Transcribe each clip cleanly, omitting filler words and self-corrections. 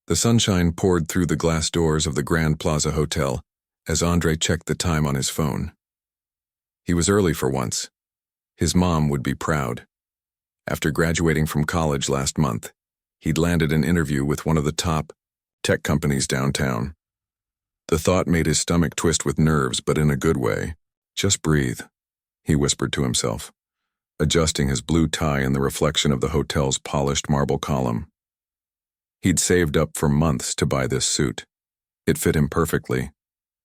The sunshine poured through the glass doors of the Grand Plaza Hotel as Andre checked the time on his phone. He was early for once. His mom would be proud. After graduating from college last month, he'd landed an interview with one of the top tech companies downtown. The thought made his stomach twist with nerves, but in a good way. Just breathe, he whispered to himself, adjusting his blue tie in the reflection of the hotel's polished marble column. He'd saved up for months to buy this suit. It fit him perfectly,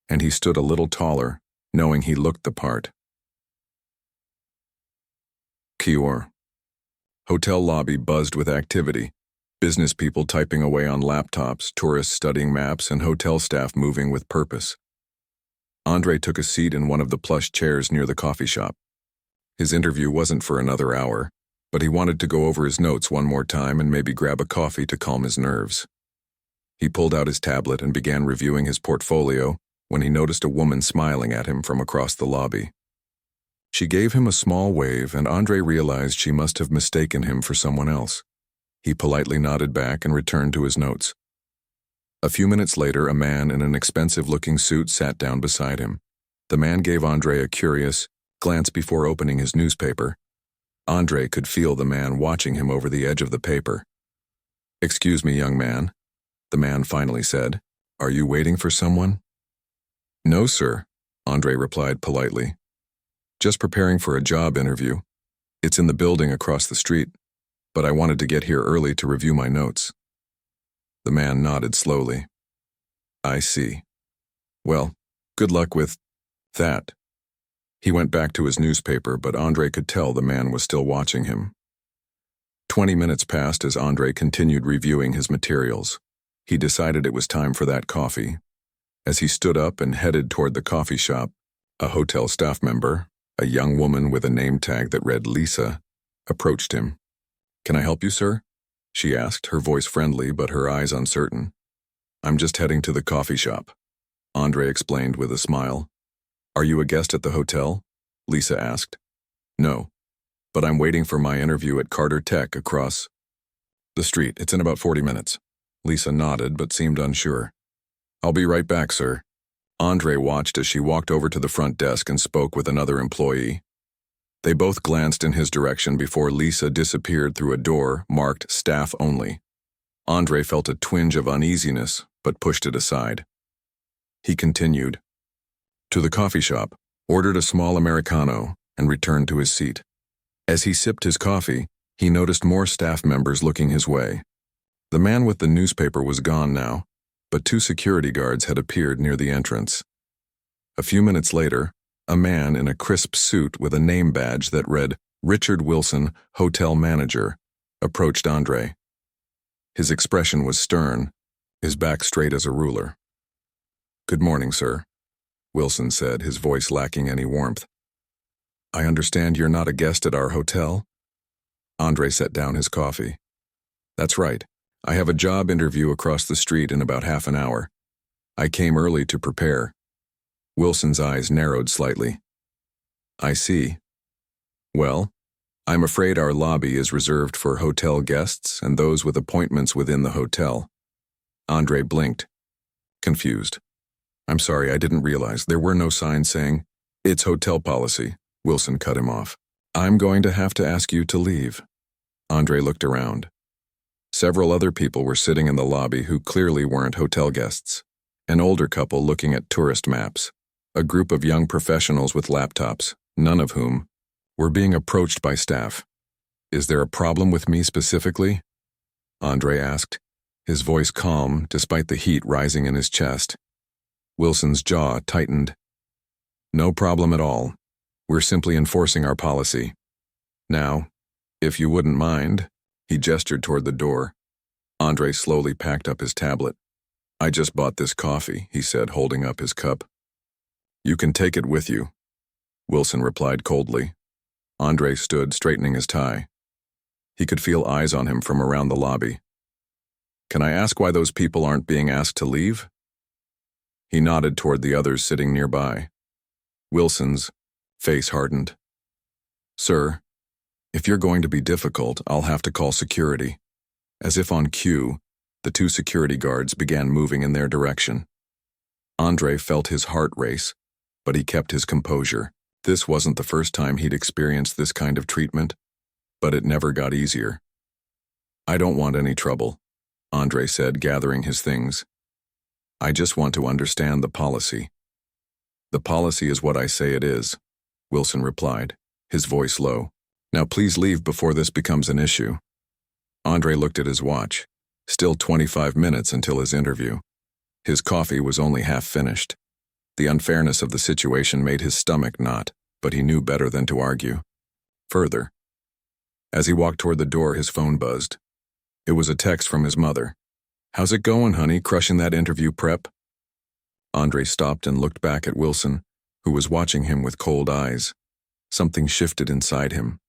and he stood a little taller, knowing he looked the part. Kior. Hotel lobby buzzed with activity. Business people typing away on laptops, tourists studying maps, and hotel staff moving with purpose. Andre took a seat in one of the plush chairs near the coffee shop. His interview wasn't for another hour, but he wanted to go over his notes one more time and maybe grab a coffee to calm his nerves. He pulled out his tablet and began reviewing his portfolio when he noticed a woman smiling at him from across the lobby. She gave him a small wave, and Andre realized she must have mistaken him for someone else. He politely nodded back and returned to his notes. A few minutes later, a man in an expensive-looking suit sat down beside him. The man gave Andre a curious glance before opening his newspaper. Andre could feel the man watching him over the edge of the paper. "Excuse me, young man," the man finally said. "Are you waiting for someone?" "No, sir," Andre replied politely. "Just preparing for a job interview. It's in the building across the street, but I wanted to get here early to review my notes." The man nodded slowly. "I see. Well, good luck with that." He went back to his newspaper, but Andre could tell the man was still watching him. 20 minutes passed as Andre continued reviewing his materials. He decided it was time for that coffee. As he stood up and headed toward the coffee shop, a hotel staff member, a young woman with a name tag that read Lisa, approached him. "Can I help you, sir?" she asked, her voice friendly but her eyes uncertain. "I'm just heading to the coffee shop," Andre explained with a smile. "Are you a guest at the hotel?" Lisa asked. "No, but I'm waiting for my interview at Carter Tech across the street. It's in about 40 minutes. Lisa nodded but seemed unsure. "I'll be right back, sir." Andre watched as she walked over to the front desk and spoke with another employee. They both glanced in his direction before Lisa disappeared through a door marked Staff Only. Andre felt a twinge of uneasiness, but pushed it aside. He continued to the coffee shop, ordered a small Americano, and returned to his seat. As he sipped his coffee, he noticed more staff members looking his way. The man with the newspaper was gone now, but 2 security guards had appeared near the entrance. A few minutes later, a man in a crisp suit with a name badge that read Richard Wilson, Hotel Manager, approached Andre. His expression was stern, his back straight as a ruler. "Good morning, sir," Wilson said, his voice lacking any warmth. "I understand you're not a guest at our hotel?" Andre set down his coffee. "That's right. I have a job interview across the street in about half an hour. I came early to prepare." Wilson's eyes narrowed slightly. "I see. Well, I'm afraid our lobby is reserved for hotel guests and those with appointments within the hotel." Andre blinked, confused. "I'm sorry, I didn't realize. There were no signs saying, 'It's hotel policy.'" Wilson cut him off. "I'm going to have to ask you to leave." Andre looked around. Several other people were sitting in the lobby who clearly weren't hotel guests. An older couple looking at tourist maps. A group of young professionals with laptops, none of whom were being approached by staff. "Is there a problem with me specifically?" Andre asked, his voice calm despite the heat rising in his chest. Wilson's jaw tightened. "No problem at all. We're simply enforcing our policy. Now, if you wouldn't mind," he gestured toward the door. Andre slowly packed up his tablet. "I just bought this coffee," he said, holding up his cup. "You can take it with you," Wilson replied coldly. Andre stood, straightening his tie. He could feel eyes on him from around the lobby. "Can I ask why those people aren't being asked to leave?" He nodded toward the others sitting nearby. Wilson's face hardened. "Sir, if you're going to be difficult, I'll have to call security." As if on cue, The two security guards began moving in their direction. Andre felt his heart race, but he kept his composure. This wasn't the first time he'd experienced this kind of treatment, but it never got easier. "I don't want any trouble," Andre said, gathering his things. "I just want to understand the policy." "The policy is what I say it is," Wilson replied, his voice low. "Now please leave before this becomes an issue." Andre looked at his watch. Still 25 minutes until his interview. His coffee was only half finished. The unfairness of the situation made his stomach knot, but he knew better than to argue further. As he walked toward the door, his phone buzzed. It was a text from his mother. "How's it going, honey? Crushing that interview prep?" Andre stopped and looked back at Wilson, who was watching him with cold eyes. Something shifted inside him.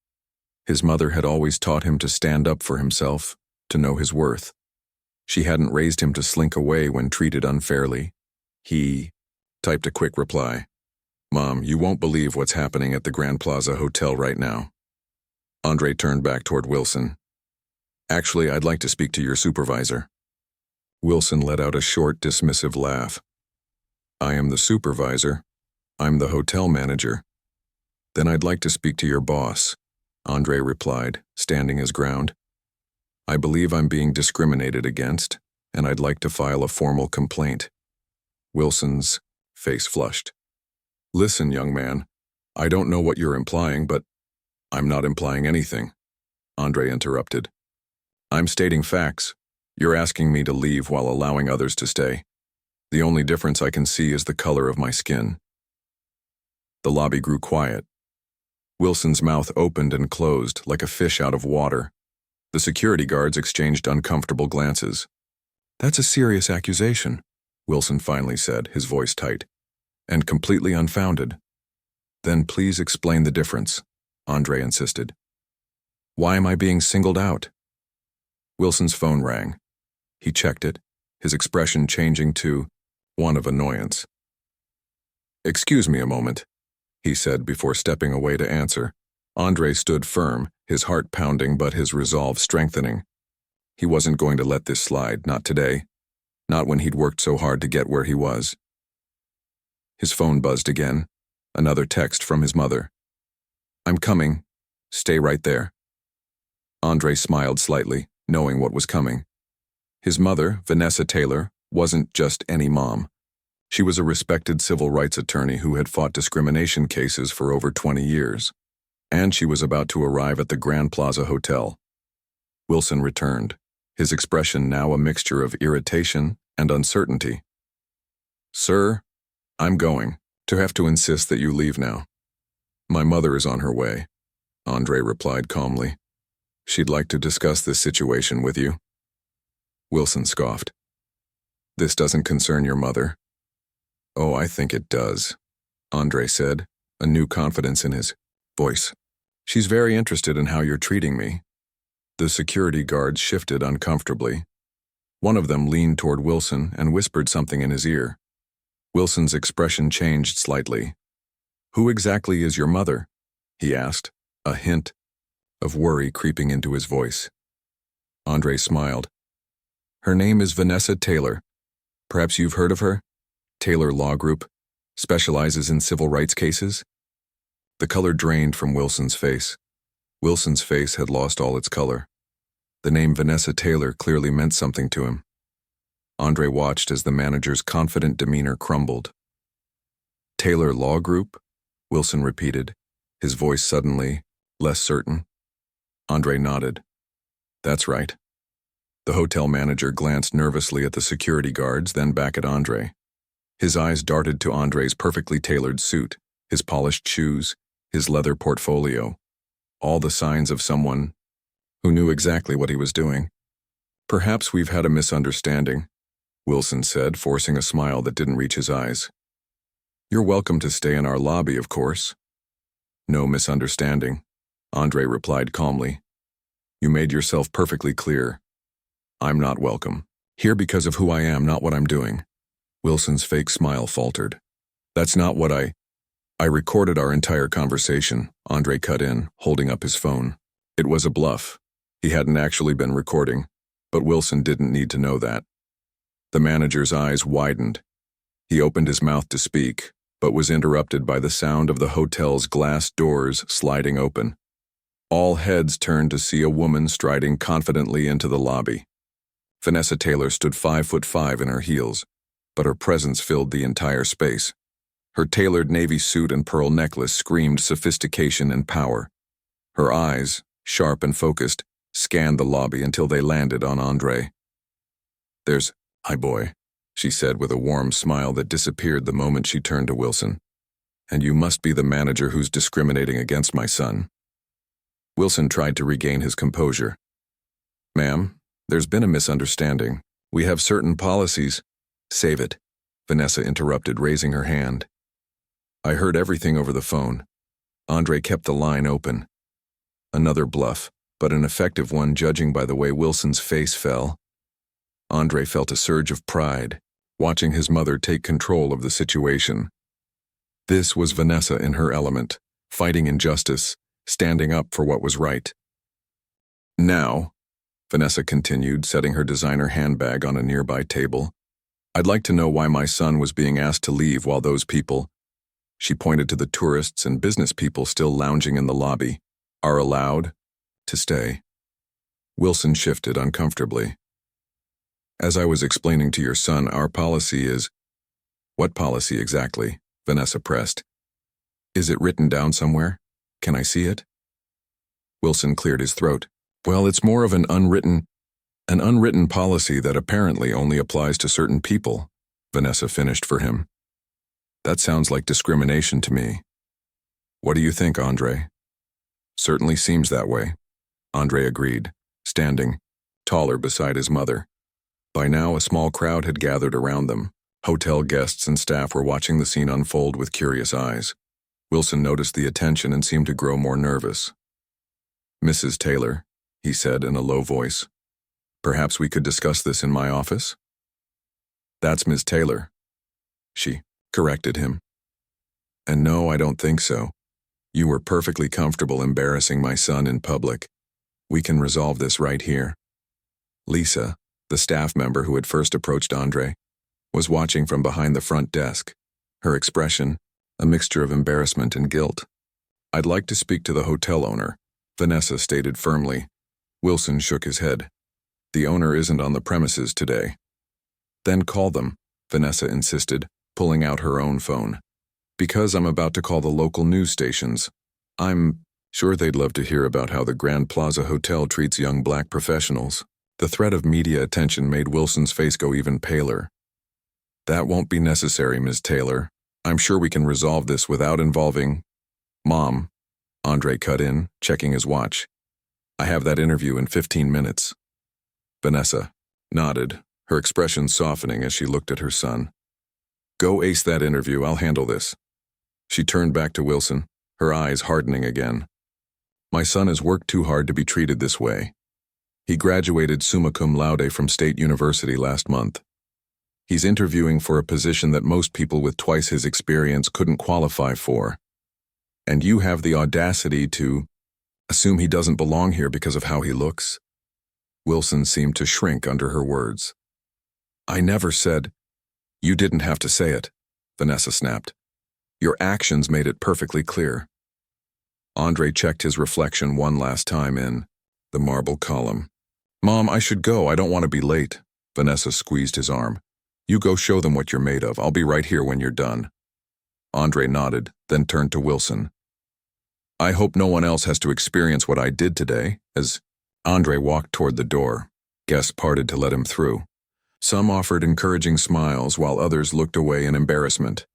His mother had always taught him to stand up for himself, to know his worth. She hadn't raised him to slink away when treated unfairly. He typed a quick reply. "Mom, you won't believe what's happening at the Grand Plaza Hotel right now." Andre turned back toward Wilson. "Actually, I'd like to speak to your supervisor." Wilson let out a short, dismissive laugh. "I am the supervisor. I'm the hotel manager." "Then I'd like to speak to your boss," Andre replied, standing his ground. "I believe I'm being discriminated against, and I'd like to file a formal complaint." Wilson's face flushed. "Listen, young man, I don't know what you're implying, but—" "I'm not implying anything," Andre interrupted. "I'm stating facts. You're asking me to leave while allowing others to stay. The only difference I can see is the color of my skin." The lobby grew quiet. Wilson's mouth opened and closed like a fish out of water. The security guards exchanged uncomfortable glances. "That's a serious accusation," Wilson finally said, his voice tight, "and completely unfounded." "Then please explain the difference," Andre insisted. "Why am I being singled out?" Wilson's phone rang. He checked it, his expression changing to one of annoyance. "Excuse me a moment," he said before stepping away to answer. Andre stood firm, his heart pounding but his resolve strengthening. He wasn't going to let this slide, not today, not when he'd worked so hard to get where he was. His phone buzzed again, another text from his mother. "I'm coming. Stay right there." Andre smiled slightly, knowing what was coming. His mother, Vanessa Taylor, wasn't just any mom. She was a respected civil rights attorney who had fought discrimination cases for over 20 years. And she was about to arrive at the Grand Plaza Hotel. Wilson returned, his expression now a mixture of irritation and uncertainty. "Sir, I'm going to have to insist that you leave now." "My mother is on her way," Andre replied calmly. "She'd like to discuss this situation with you." Wilson scoffed. "This doesn't concern your mother." "Oh, I think it does," Andre said, a new confidence in his voice. "She's very interested in how you're treating me." The security guards shifted uncomfortably. One of them leaned toward Wilson and whispered something in his ear. Wilson's expression changed slightly. "Who exactly is your mother?" he asked, a hint of worry creeping into his voice. Andre smiled. "Her name is Vanessa Taylor. Perhaps you've heard of her? Taylor Law Group, specializes in civil rights cases." The color drained from Wilson's face. Wilson's face had lost all its color. The name Vanessa Taylor clearly meant something to him. Andre watched as the manager's confident demeanor crumbled. "Taylor Law Group?" Wilson repeated, his voice suddenly less certain. Andre nodded. "That's right." The hotel manager glanced nervously at the security guards, then back at Andre. His eyes darted to Andre's perfectly tailored suit, his polished shoes, his leather portfolio, all the signs of someone who knew exactly what he was doing. "Perhaps we've had a misunderstanding," Wilson said, forcing a smile that didn't reach his eyes. "You're welcome to stay in our lobby, of course." "No misunderstanding," Andre replied calmly. "You made yourself perfectly clear. I'm not welcome. Here because of who I am, not what I'm doing." Wilson's fake smile faltered. "That's not what I recorded our entire conversation," Andre cut in, holding up his phone. It was a bluff. He hadn't actually been recording. But Wilson didn't need to know that. The manager's eyes widened. He opened his mouth to speak, but was interrupted by the sound of the hotel's glass doors sliding open. All heads turned to see a woman striding confidently into the lobby. Vanessa Taylor stood 5'5" in her heels, but her presence filled the entire space. Her tailored navy suit and pearl necklace screamed sophistication and power. Her eyes, sharp and focused, scanned the lobby until they landed on Andre. "Hi, boy," she said with a warm smile that disappeared the moment she turned to Wilson. "And you must be the manager who's discriminating against my son." Wilson tried to regain his composure. "Ma'am, there's been a misunderstanding. We have certain policies." "Save it," Vanessa interrupted, raising her hand. "I heard everything over the phone." Andre kept the line open. Another bluff, but an effective one judging by the way Wilson's face fell. Andre felt a surge of pride, watching his mother take control of the situation. This was Vanessa in her element, fighting injustice, standing up for what was right. "Now," Vanessa continued, setting her designer handbag on a nearby table, "I'd like to know why my son was being asked to leave while those people," she pointed to the tourists and business people still lounging in the lobby, "are allowed to stay." Wilson shifted uncomfortably. "As I was explaining to your son, our policy is—" "What policy exactly?" Vanessa pressed. "Is it written down somewhere? Can I see it?" Wilson cleared his throat. "Well, it's more of an unwritten policy that apparently only applies to certain people," Vanessa finished for him. "That sounds like discrimination to me. What do you think, Andre?" "Certainly seems that way," Andre agreed, standing, taller beside his mother. By now, a small crowd had gathered around them. Hotel guests and staff were watching the scene unfold with curious eyes. Wilson noticed the attention and seemed to grow more nervous. "Mrs. Taylor," he said in a low voice, "perhaps we could discuss this in my office?" "That's Miss Taylor," she corrected him. "And no, I don't think so. You were perfectly comfortable embarrassing my son in public. We can resolve this right here." Lisa, the staff member who had first approached Andre, was watching from behind the front desk, her expression a mixture of embarrassment and guilt. "I'd like to speak to the hotel owner," Vanessa stated firmly. Wilson shook his head. "The owner isn't on the premises today." "Then call them," Vanessa insisted, pulling out her own phone. "Because I'm about to call the local news stations. I'm sure they'd love to hear about how the Grand Plaza Hotel treats young black professionals." The threat of media attention made Wilson's face go even paler. "That won't be necessary, Ms. Taylor. I'm sure we can resolve this without involving—" "Mom," Andre cut in, checking his watch. "I have that interview in 15 minutes. Vanessa nodded, her expression softening as she looked at her son. "Go ace that interview, I'll handle this." She turned back to Wilson, her eyes hardening again. "My son has worked too hard to be treated this way. He graduated summa cum laude from State University last month. He's interviewing for a position that most people with twice his experience couldn't qualify for. And you have the audacity to assume he doesn't belong here because of how he looks?" Wilson seemed to shrink under her words. "I never said—" "You didn't have to say it," Vanessa snapped. "Your actions made it perfectly clear." Andre checked his reflection one last time in the marble column. "Mom, I should go. I don't want to be late." Vanessa squeezed his arm. "You go show them what you're made of. I'll be right here when you're done." Andre nodded, then turned to Wilson. "I hope no one else has to experience what I did today." As Andre walked toward the door, guests parted to let him through. Some offered encouraging smiles while others looked away in embarrassment.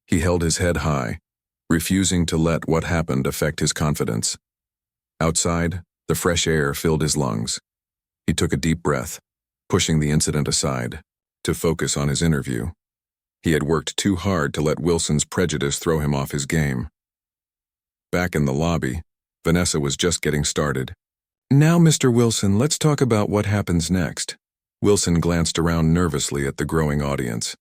He held his head high, refusing to let what happened affect his confidence. Outside, the fresh air filled his lungs. He took a deep breath, pushing the incident aside, to focus on his interview. He had worked too hard to let Wilson's prejudice throw him off his game. Back in the lobby, Vanessa was just getting started. "Now, Mr. Wilson, let's talk about what happens next." Wilson glanced around nervously at the growing audience.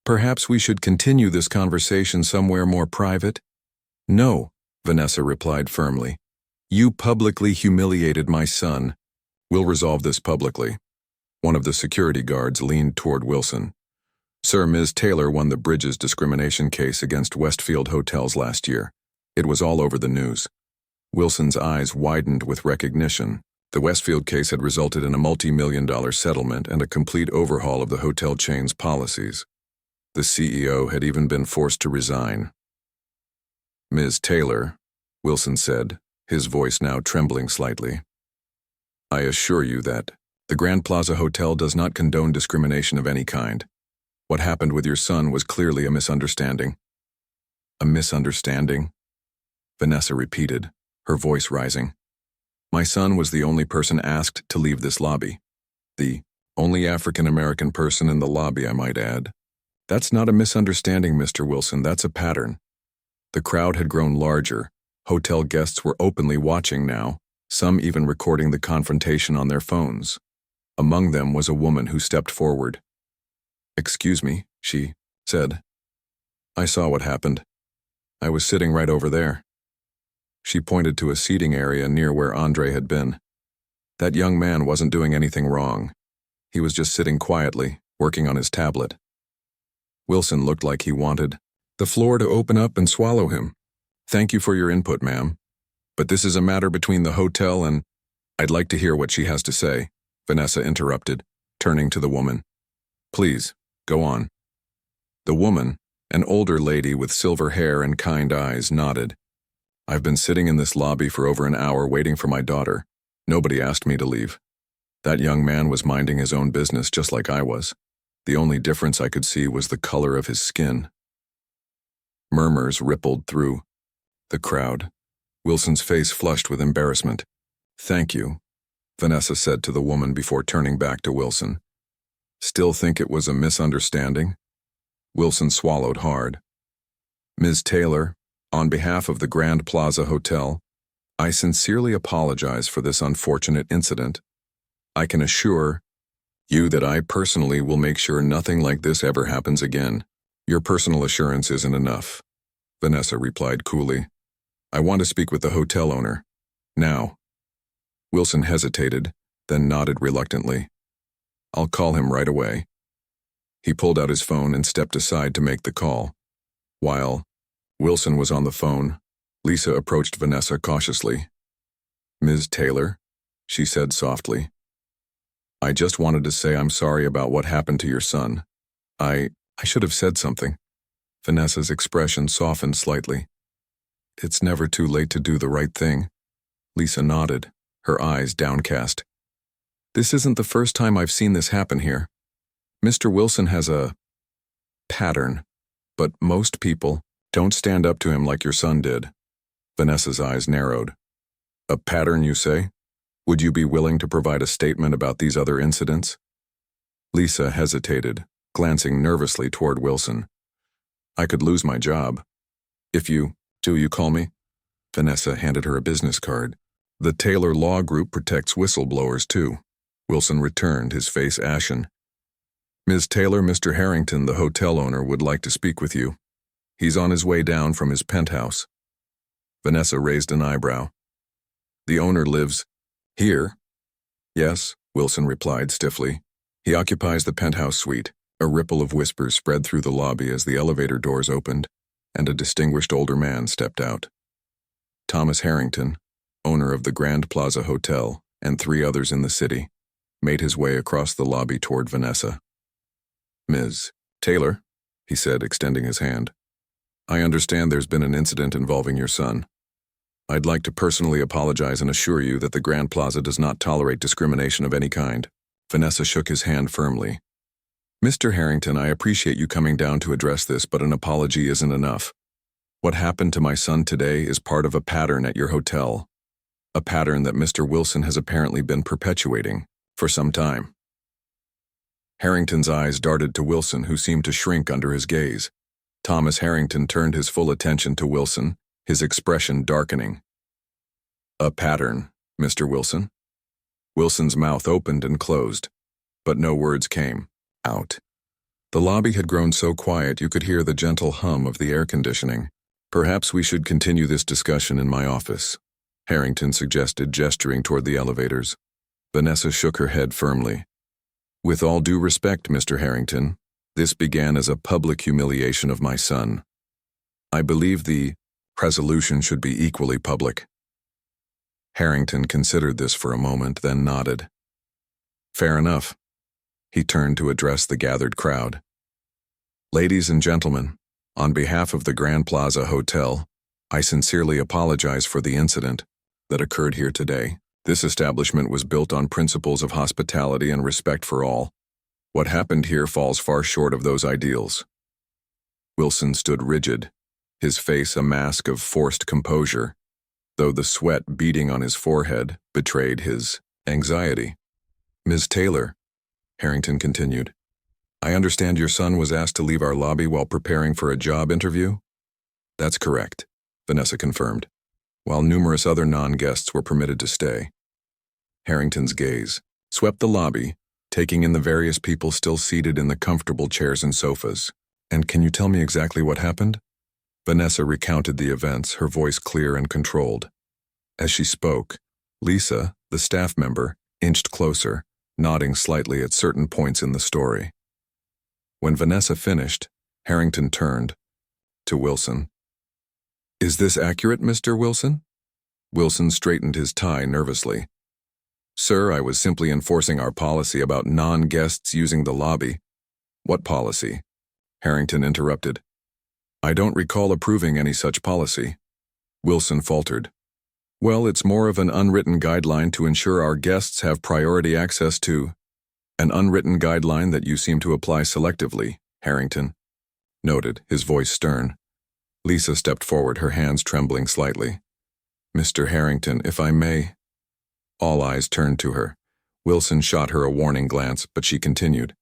"Perhaps we should continue this conversation somewhere more private?" "No," Vanessa replied firmly. "You publicly humiliated my son. We'll resolve this publicly." One of the security guards leaned toward Wilson. "Sir, Ms. Taylor won the Bridges discrimination case against Westfield Hotels last year. It was all over the news." Wilson's eyes widened with recognition. The Westfield case had resulted in a multi-million-dollar settlement and a complete overhaul of the hotel chain's policies. The CEO had even been forced to resign. "Ms. Taylor," Wilson said, his voice now trembling slightly, "I assure you that the Grand Plaza Hotel does not condone discrimination of any kind. What happened with your son was clearly a misunderstanding." "A misunderstanding?" Vanessa repeated, her voice rising. "My son was the only person asked to leave this lobby. The only African-American person in the lobby, I might add. That's not a misunderstanding, Mr. Wilson, that's a pattern." The crowd had grown larger. Hotel guests were openly watching now, some even recording the confrontation on their phones. Among them was a woman who stepped forward. "Excuse me," she said. "I saw what happened. I was sitting right over there." She pointed to a seating area near where Andre had been. "That young man wasn't doing anything wrong. He was just sitting quietly, working on his tablet." Wilson looked like he wanted the floor to open up and swallow him. "Thank you for your input, ma'am. But this is a matter between the hotel and—" "I'd like to hear what she has to say," Vanessa interrupted, turning to the woman. "Please, go on." The woman, an older lady with silver hair and kind eyes, nodded. "I've been sitting in this lobby for over an hour waiting for my daughter. Nobody asked me to leave. That young man was minding his own business just like I was. The only difference I could see was the color of his skin." Murmurs rippled through the crowd. Wilson's face flushed with embarrassment. "Thank you," Vanessa said to the woman before turning back to Wilson. "Still think it was a misunderstanding?" Wilson swallowed hard. "Ms. Taylor, on behalf of the Grand Plaza Hotel, I sincerely apologize for this unfortunate incident. I can assure you that I personally will make sure nothing like this ever happens again." "Your personal assurance isn't enough," Vanessa replied coolly. "I want to speak with the hotel owner. Now." Wilson hesitated, then nodded reluctantly. "I'll call him right away." He pulled out his phone and stepped aside to make the call. While Wilson was on the phone, Lisa approached Vanessa cautiously. "Ms. Taylor," she said softly, "I just wanted to say I'm sorry about what happened to your son. I should have said something." Vanessa's expression softened slightly. "It's never too late to do the right thing." Lisa nodded, her eyes downcast. "This isn't the first time I've seen this happen here. Mr. Wilson has a pattern, but most people don't stand up to him like your son did." Vanessa's eyes narrowed. "A pattern, you say? Would you be willing to provide a statement about these other incidents?" Lisa hesitated, glancing nervously toward Wilson. "I could lose my job. If you call me?" Vanessa handed her a business card. "The Taylor Law Group protects whistleblowers, too." Wilson returned, his face ashen. "Ms. Taylor, Mr. Harrington, the hotel owner, would like to speak with you. He's on his way down from his penthouse." Vanessa raised an eyebrow. "The owner lives here?" "Yes," Wilson replied stiffly. "He occupies the penthouse suite." A ripple of whispers spread through the lobby as the elevator doors opened, and a distinguished older man stepped out. Thomas Harrington, owner of the Grand Plaza Hotel, and 3 others in the city, made his way across the lobby toward Vanessa. "Ms. Taylor," he said, extending his hand, "I understand there's been an incident involving your son. I'd like to personally apologize and assure you that the Grand Plaza does not tolerate discrimination of any kind." Vanessa shook his hand firmly. "Mr. Harrington, I appreciate you coming down to address this, but an apology isn't enough. What happened to my son today is part of a pattern at your hotel. A pattern that Mr. Wilson has apparently been perpetuating for some time." Harrington's eyes darted to Wilson, who seemed to shrink under his gaze. Thomas Harrington turned his full attention to Wilson, his expression darkening. "A pattern, Mr. Wilson?" Wilson's mouth opened and closed, but no words came out. The lobby had grown so quiet you could hear the gentle hum of the air conditioning. "Perhaps we should continue this discussion in my office," Harrington suggested, gesturing toward the elevators. Vanessa shook her head firmly. With all due respect, Mr. Harrington, this began as a public humiliation of my son. I believe the resolution should be equally public. Harrington considered this for a moment, then nodded. Fair enough. He turned to address the gathered crowd. Ladies and gentlemen, on behalf of the Grand Plaza Hotel, I sincerely apologize for the incident that occurred here today. This establishment was built on principles of hospitality and respect for all. What happened here falls far short of those ideals. Wilson stood rigid, his face a mask of forced composure, though the sweat beading on his forehead betrayed his anxiety. Ms. Taylor, Harrington continued, I understand your son was asked to leave our lobby while preparing for a job interview? That's correct, Vanessa confirmed, while numerous other non-guests were permitted to stay. Harrington's gaze swept the lobby, taking in the various people still seated in the comfortable chairs and sofas. And can you tell me exactly what happened? Vanessa recounted the events, her voice clear and controlled. As she spoke, Lisa, the staff member, inched closer, nodding slightly at certain points in the story. When Vanessa finished, Harrington turned to Wilson. Is this accurate, Mr. Wilson? Wilson straightened his tie nervously. Sir, I was simply enforcing our policy about non-guests using the lobby. What policy? Harrington interrupted. I don't recall approving any such policy. Wilson faltered. Well, it's more of an unwritten guideline to ensure our guests have priority access to. An unwritten guideline that you seem to apply selectively, Harrington noted, his voice stern. Lisa stepped forward, her hands trembling slightly. Mr. Harrington, if I may. All eyes turned to her. Wilson shot her a warning glance, but she continued.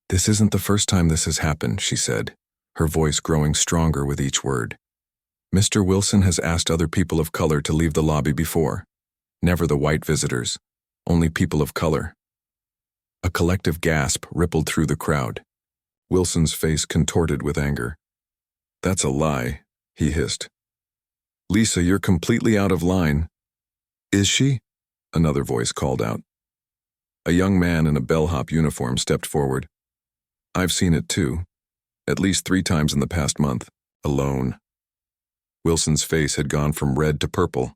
This isn't the first time this has happened, she said, her voice growing stronger with each word. Mr. Wilson has asked other people of color to leave the lobby before. Never the white visitors, only people of color. A collective gasp rippled through the crowd. Wilson's face contorted with anger. That's a lie, he hissed. Lisa, you're completely out of line. Is she? Another voice called out. A young man in a bellhop uniform stepped forward. I've seen it too, at least 3 times in the past month, alone. Wilson's face had gone from red to purple.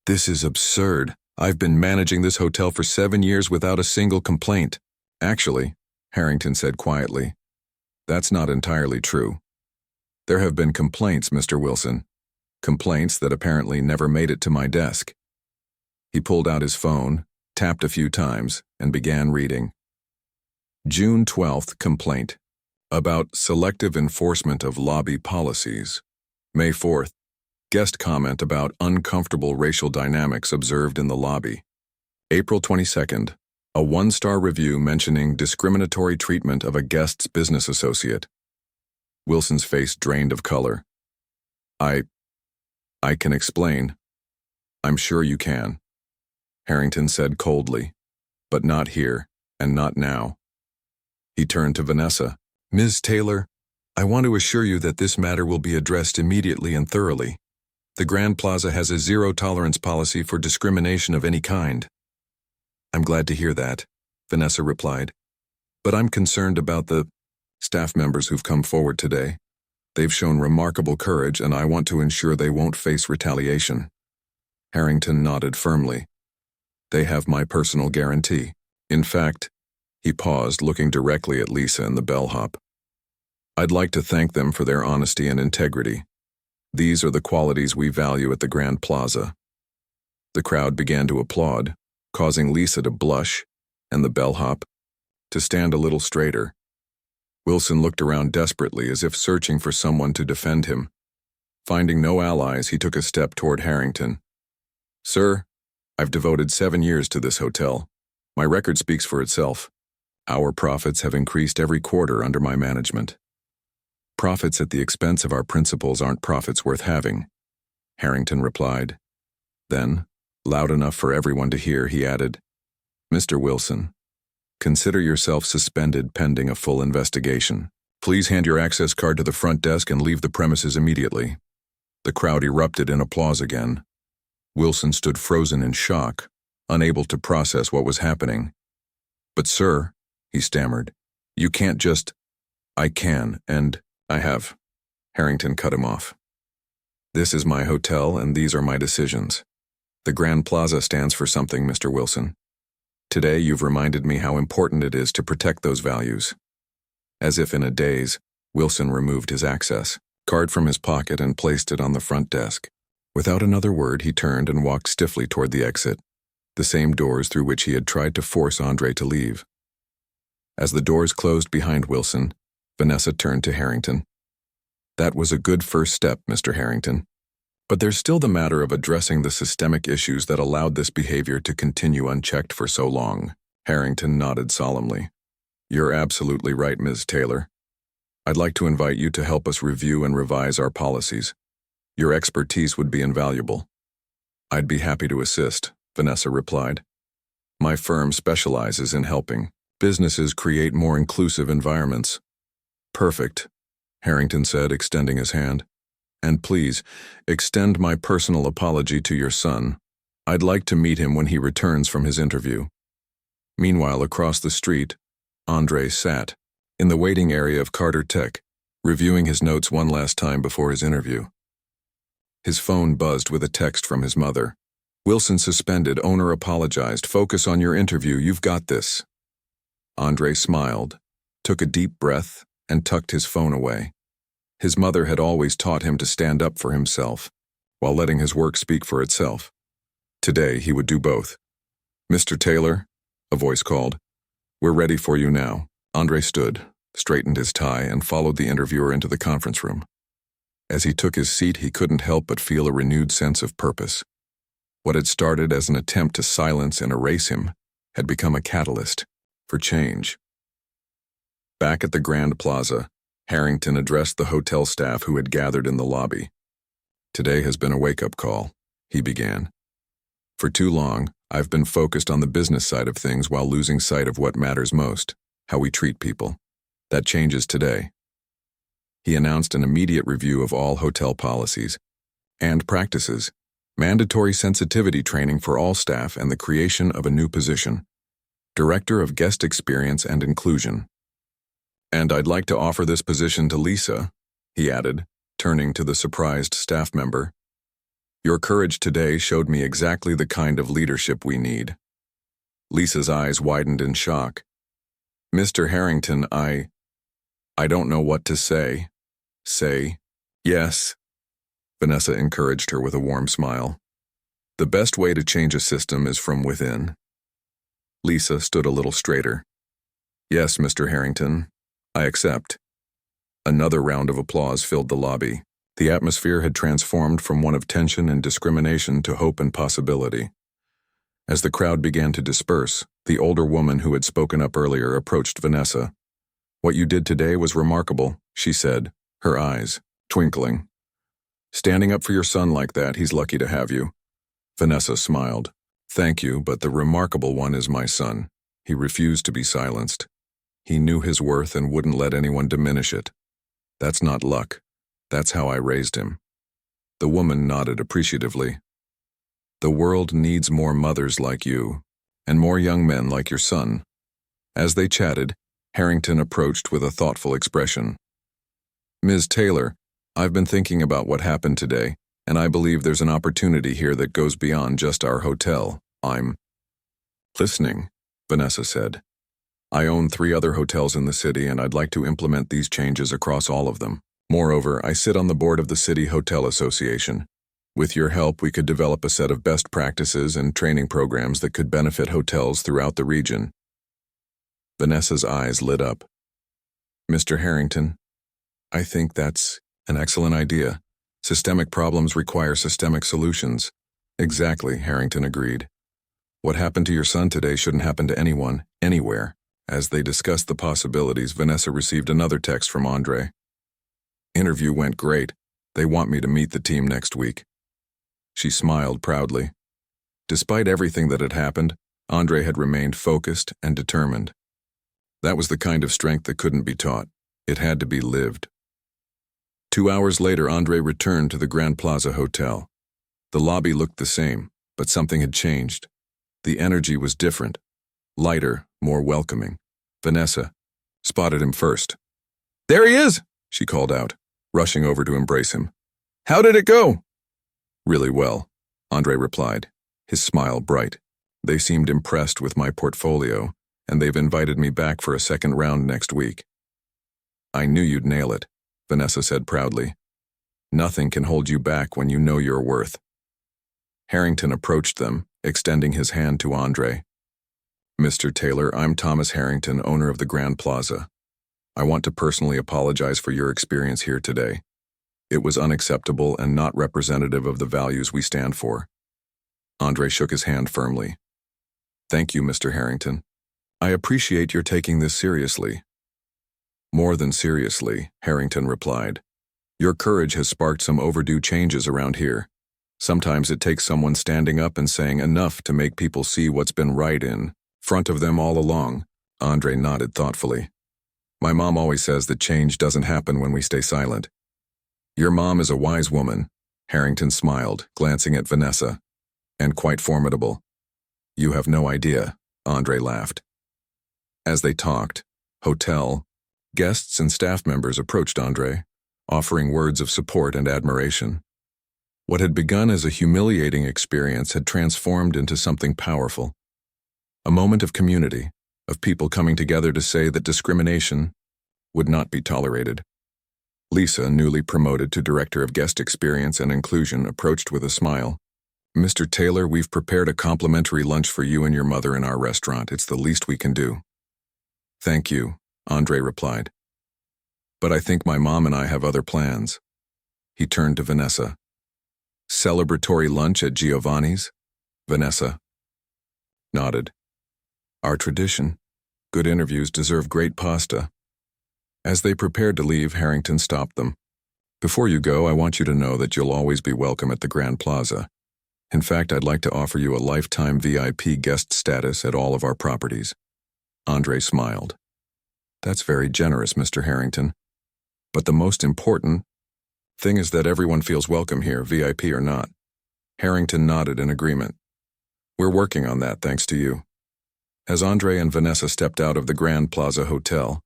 This is absurd. I've been managing this hotel for 7 years without a single complaint. Actually, Harrington said quietly, that's not entirely true. There have been complaints, Mr. Wilson. Complaints that apparently never made it to my desk. He pulled out his phone, tapped a few times, and began reading. June 12th complaint about selective enforcement of lobby policies. May 4th, guest comment about uncomfortable racial dynamics observed in the lobby. April 22nd, a 1-star review mentioning discriminatory treatment of a guest's business associate. Wilson's face drained of color. I can explain. I'm sure you can, Harrington said coldly, but not here and not now. He turned to Vanessa. Ms. Taylor, I want to assure you that this matter will be addressed immediately and thoroughly. The Grand Plaza has a zero-tolerance policy for discrimination of any kind. I'm glad to hear that, Vanessa replied. But I'm concerned about the staff members who've come forward today. They've shown remarkable courage, and I want to ensure they won't face retaliation. Harrington nodded firmly. They have my personal guarantee. In fact, he paused, looking directly at Lisa and the bellhop. I'd like to thank them for their honesty and integrity. These are the qualities we value at the Grand Plaza. The crowd began to applaud, causing Lisa to blush and the bellhop to stand a little straighter. Wilson looked around desperately as if searching for someone to defend him. Finding no allies, he took a step toward Harrington. Sir, I've devoted 7 years to this hotel. My record speaks for itself. Our profits have increased every quarter under my management. Profits at the expense of our principals aren't profits worth having, Harrington replied. Then, loud enough for everyone to hear, he added, Mr. Wilson, consider yourself suspended pending a full investigation. Please hand your access card to the front desk and leave the premises immediately. The crowd erupted in applause again. Wilson stood frozen in shock, unable to process what was happening. "But sir," he stammered, "you can't just—" "I can, and I have." Harrington cut him off. "This is my hotel, and these are my decisions. The Grand Plaza stands for something, Mr. Wilson. Today you've reminded me how important it is to protect those values." As if in a daze, Wilson removed his access card from his pocket and placed it on the front desk. Without another word, he turned and walked stiffly toward the exit, the same doors through which he had tried to force Andre to leave. As the doors closed behind Wilson, Vanessa turned to Harrington. "That was a good first step, Mr. Harrington. But there's still the matter of addressing the systemic issues that allowed this behavior to continue unchecked for so long." Harrington nodded solemnly. "You're absolutely right, Ms. Taylor. I'd like to invite you to help us review and revise our policies. Your expertise would be invaluable." "I'd be happy to assist," Vanessa replied. "My firm specializes in helping businesses create more inclusive environments." "Perfect," Harrington said, extending his hand. "And please, extend my personal apology to your son. I'd like to meet him when he returns from his interview." Meanwhile, across the street, Andre sat in the waiting area of Carter Tech, reviewing his notes one last time before his interview. His phone buzzed with a text from his mother. "Wilson suspended. Owner apologized. Focus on your interview. You've got this." Andre smiled, took a deep breath, and tucked his phone away. His mother had always taught him to stand up for himself, while letting his work speak for itself. Today, he would do both. "Mr. Taylor," a voice called. "We're ready for you now." Andre stood, straightened his tie, and followed the interviewer into the conference room. As he took his seat, he couldn't help but feel a renewed sense of purpose. What had started as an attempt to silence and erase him had become a catalyst for change. Back at the Grand Plaza, Harrington addressed the hotel staff who had gathered in the lobby. "Today has been a wake-up call," he began. "For too long, I've been focused on the business side of things while losing sight of what matters most, how we treat people. That changes today." He announced an immediate review of all hotel policies and practices, mandatory sensitivity training for all staff, and the creation of a new position, Director of Guest Experience and Inclusion. "And I'd like to offer this position to Lisa," he added, turning to the surprised staff member. "Your courage today showed me exactly the kind of leadership we need." Lisa's eyes widened in shock. "Mr. Harrington, I don't know what to say." "Say yes," Vanessa encouraged her with a warm smile. "The best way to change a system is from within." Lisa stood a little straighter. "Yes, Mr. Harrington, I accept." Another round of applause filled the lobby. The atmosphere had transformed from one of tension and discrimination to hope and possibility. As the crowd began to disperse, the older woman who had spoken up earlier approached Vanessa. "What you did today was remarkable," she said, her eyes twinkling. "Standing up for your son like that, he's lucky to have you." Vanessa smiled. "Thank you, but the remarkable one is my son." He refused to be silenced. He knew his worth and wouldn't let anyone diminish it. "That's not luck. That's how I raised him." The woman nodded appreciatively. "The world needs more mothers like you, and more young men like your son." As they chatted, Harrington approached with a thoughtful expression. "Ms. Taylor, I've been thinking about what happened today, and I believe there's an opportunity here that goes beyond just our hotel. I'm—" "Listening," Vanessa said. "I own 3 other hotels in the city, and I'd like to implement these changes across all of them. Moreover, I sit on the board of the City Hotel Association. With your help, we could develop a set of best practices and training programs that could benefit hotels throughout the region." Vanessa's eyes lit up. "Mr. Harrington, I think that's an excellent idea. Systemic problems require systemic solutions." "Exactly," Harrington agreed. "What happened to your son today shouldn't happen to anyone, anywhere." As they discussed the possibilities, Vanessa received another text from Andre. "Interview went great. They want me to meet the team next week." She smiled proudly. Despite everything that had happened, Andre had remained focused and determined. That was the kind of strength that couldn't be taught. It had to be lived. 2 hours later, Andre returned to the Grand Plaza Hotel. The lobby looked the same, but something had changed. The energy was different, lighter, more welcoming. Vanessa spotted him first. "There he is," she called out, rushing over to embrace him. "How did it go?" "Really well," Andre replied, his smile bright. "They seemed impressed with my portfolio, and they've invited me back for a second round next week." "I knew you'd nail it," Vanessa said proudly. "Nothing can hold you back when you know your worth." Harrington approached them, extending his hand to Andre. "Mr. Taylor, I'm Thomas Harrington, owner of the Grand Plaza. I want to personally apologize for your experience here today. It was unacceptable and not representative of the values we stand for." Andre shook his hand firmly. "Thank you, Mr. Harrington. I appreciate your taking this seriously." "More than seriously," Harrington replied. "Your courage has sparked some overdue changes around here. Sometimes it takes someone standing up and saying enough to make people see what's been right in front of them all along." Andre nodded thoughtfully. "My mom always says that change doesn't happen when we stay silent." "Your mom is a wise woman," Harrington smiled, glancing at Vanessa. "And quite formidable." "You have no idea," Andre laughed. As they talked, hotel guests and staff members approached Andre, offering words of support and admiration. What had begun as a humiliating experience had transformed into something powerful. A moment of community, of people coming together to say that discrimination would not be tolerated. Lisa, newly promoted to Director of Guest Experience and Inclusion, approached with a smile. "Mr. Taylor, we've prepared a complimentary lunch for you and your mother in our restaurant. It's the least we can do." "Thank you," Andre replied. "But I think my mom and I have other plans." He turned to Vanessa. "Celebratory lunch at Giovanni's?" Vanessa nodded. "Our tradition. Good interviews deserve great pasta." As they prepared to leave, Harrington stopped them. "Before you go, I want you to know that you'll always be welcome at the Grand Plaza. In fact, I'd like to offer you a lifetime VIP guest status at all of our properties." Andre smiled. "That's very generous, Mr. Harrington. But the most important thing is that everyone feels welcome here, VIP or not." Harrington nodded in agreement. "We're working on that, thanks to you." As Andre and Vanessa stepped out of the Grand Plaza Hotel,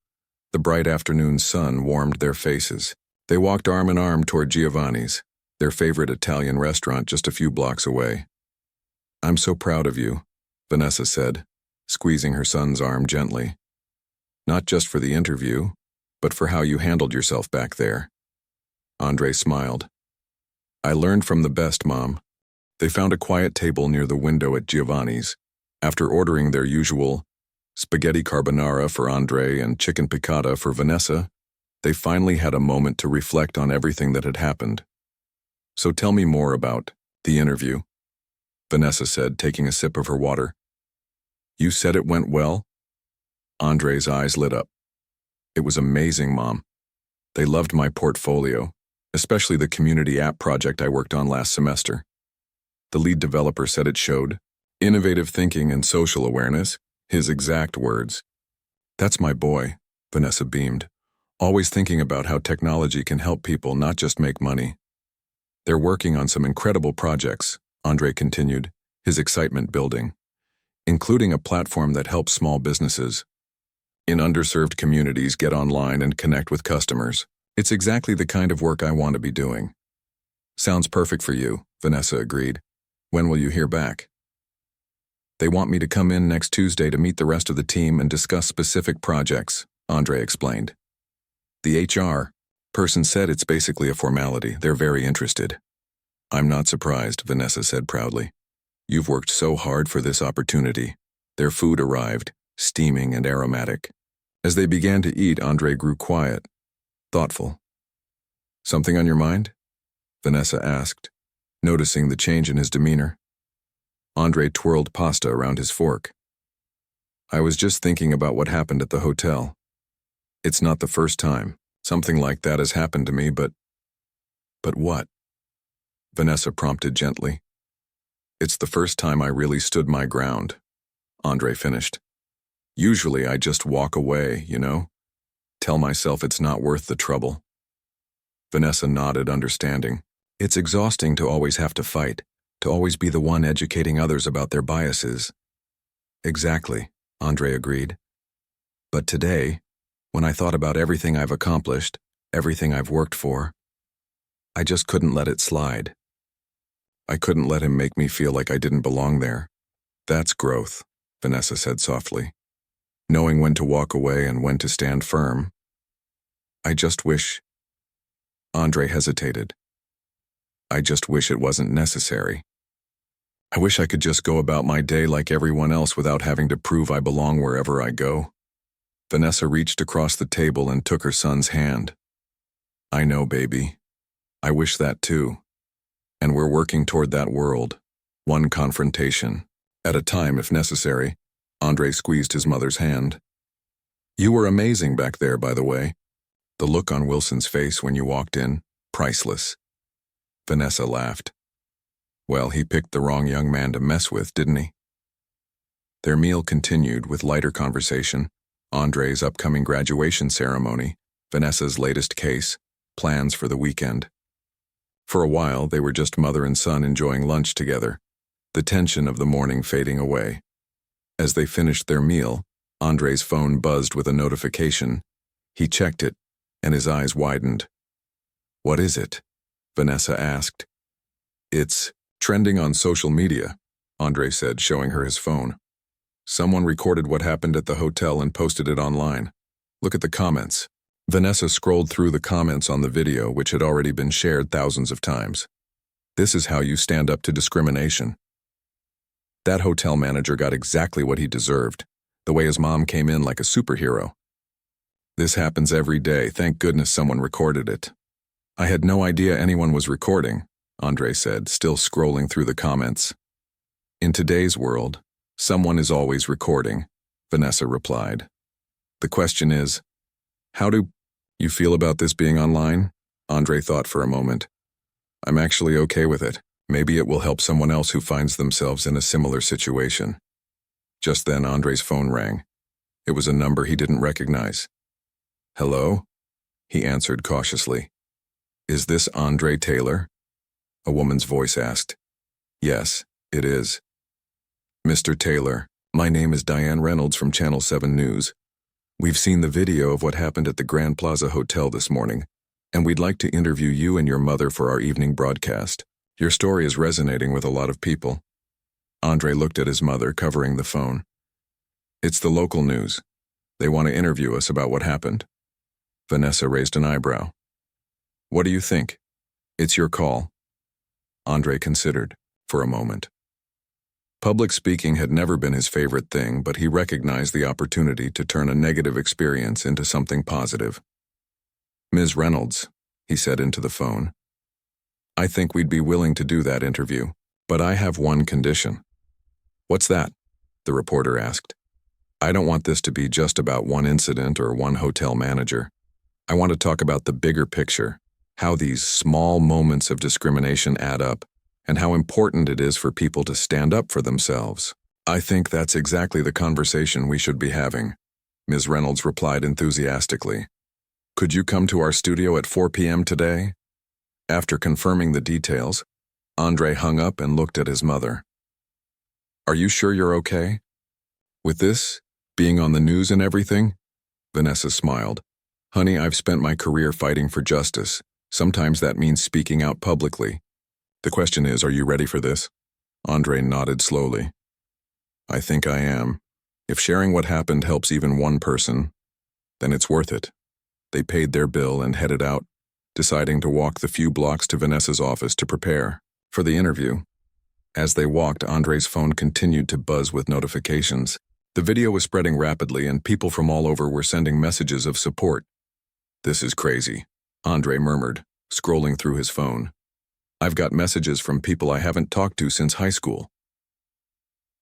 the bright afternoon sun warmed their faces. They walked arm in arm toward Giovanni's, their favorite Italian restaurant just a few blocks away. "I'm so proud of you," Vanessa said, squeezing her son's arm gently. "Not just for the interview, but for how you handled yourself back there." Andre smiled. "I learned from the best, Mom." They found a quiet table near the window at Giovanni's. After ordering their usual spaghetti carbonara for Andre and chicken piccata for Vanessa, they finally had a moment to reflect on everything that had happened. "So tell me more about the interview," Vanessa said, taking a sip of her water. "You said it went well?" Andre's eyes lit up. "It was amazing, Mom. They loved my portfolio, especially the community app project I worked on last semester. The lead developer said it showed innovative thinking and social awareness, his exact words. That's my boy," Vanessa beamed, "always thinking about how technology can help people, not just make money." "They're working on some incredible projects," Andre continued, his excitement building, "including a platform that helps small businesses in underserved communities get online and connect with customers. It's exactly the kind of work I want to be doing." "Sounds perfect for you," Vanessa agreed. "When will you hear back?" "They want me to come in next Tuesday to meet the rest of the team and discuss specific projects," Andre explained. "The HR person said it's basically a formality. They're very interested." "I'm not surprised," Vanessa said proudly. "You've worked so hard for this opportunity." Their food arrived, steaming and aromatic. As they began to eat, Andre grew quiet, thoughtful. "Something on your mind?" Vanessa asked, noticing the change in his demeanor. Andre twirled pasta around his fork. "I was just thinking about what happened at the hotel. It's not the first time something like that has happened to me, but..." "But what?" Vanessa prompted gently. "It's the first time I really stood my ground," Andre finished. "Usually I just walk away, tell myself it's not worth the trouble." Vanessa nodded, understanding. "It's exhausting to always have to fight, to always be the one educating others about their biases." "Exactly," Andre agreed. But today, when I thought about everything I've accomplished, everything I've worked for, I just couldn't let it slide. I couldn't let him make me feel like I didn't belong there. That's growth, Vanessa said softly. Knowing when to walk away and when to stand firm. I just wish... Andre hesitated. I just wish it wasn't necessary. I wish I could just go about my day like everyone else without having to prove I belong wherever I go. Vanessa reached across the table and took her son's hand. I know, baby. I wish that too. And we're working toward that world, one confrontation at a time if necessary. Andre squeezed his mother's hand. You were amazing back there, by the way. The look on Wilson's face when you walked in, priceless. Vanessa laughed. Well, he picked the wrong young man to mess with, didn't he? Their meal continued with lighter conversation, Andre's upcoming graduation ceremony, Vanessa's latest case, plans for the weekend. For a while, they were just mother and son enjoying lunch together, the tension of the morning fading away. As they finished their meal, Andre's phone buzzed with a notification. He checked it, and his eyes widened. What is it? Vanessa asked. It's trending on social media, Andre said, showing her his phone. Someone recorded what happened at the hotel and posted it online. Look at the comments. Vanessa scrolled through the comments on the video, which had already been shared thousands of times. This is how you stand up to discrimination. That hotel manager got exactly what he deserved, the way his mom came in like a superhero. This happens every day. Thank goodness someone recorded it. I had no idea anyone was recording, Andre said, still scrolling through the comments. In today's world, someone is always recording, Vanessa replied. The question is, how do you feel about this being online? Andre thought for a moment. I'm actually okay with it. Maybe it will help someone else who finds themselves in a similar situation. Just then, Andre's phone rang. It was a number he didn't recognize. Hello? He answered cautiously. Is this Andre Taylor? A woman's voice asked. Yes, it is. Mr. Taylor, my name is Diane Reynolds from Channel 7 News. We've seen the video of what happened at the Grand Plaza Hotel this morning, and we'd like to interview you and your mother for our evening broadcast. Your story is resonating with a lot of people. Andre looked at his mother, covering the phone. It's the local news. They want to interview us about what happened. Vanessa raised an eyebrow. What do you think? It's your call. Andre considered, for a moment. Public speaking had never been his favorite thing, but he recognized the opportunity to turn a negative experience into something positive. Ms. Reynolds, he said into the phone. I think we'd be willing to do that interview, but I have one condition. What's that? The reporter asked. I don't want this to be just about one incident or one hotel manager. I want to talk about the bigger picture, how these small moments of discrimination add up, and how important it is for people to stand up for themselves. I think that's exactly the conversation we should be having, Ms. Reynolds replied enthusiastically. Could you come to our studio at 4 p.m. today? After confirming the details, Andre hung up and looked at his mother. Are you sure you're okay? With this, being on the news and everything? Vanessa smiled. Honey, I've spent my career fighting for justice. Sometimes that means speaking out publicly. The question is, are you ready for this? Andre nodded slowly. I think I am. If sharing what happened helps even one person, then it's worth it. They paid their bill and headed out, deciding to walk the few blocks to Vanessa's office to prepare for the interview. As they walked, Andre's phone continued to buzz with notifications. The video was spreading rapidly, and people from all over were sending messages of support. This is crazy, Andre murmured, scrolling through his phone. I've got messages from people I haven't talked to since high school.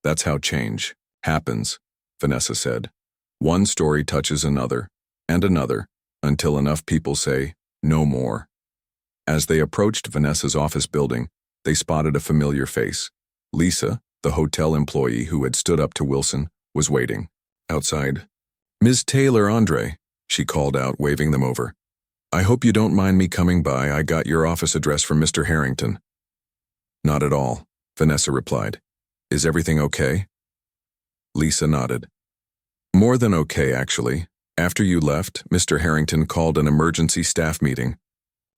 That's how change happens, Vanessa said. One story touches another, and another, until enough people say, no more. As they approached Vanessa's office building, they spotted a familiar face. Lisa, the hotel employee who had stood up to Wilson, was waiting outside. Ms. Taylor, Andre, she called out, waving them over. I hope you don't mind me coming by. I got your office address from Mr. Harrington. Not at all, Vanessa replied. Is everything okay? Lisa nodded. More than okay, actually. After you left, Mr. Harrington called an emergency staff meeting.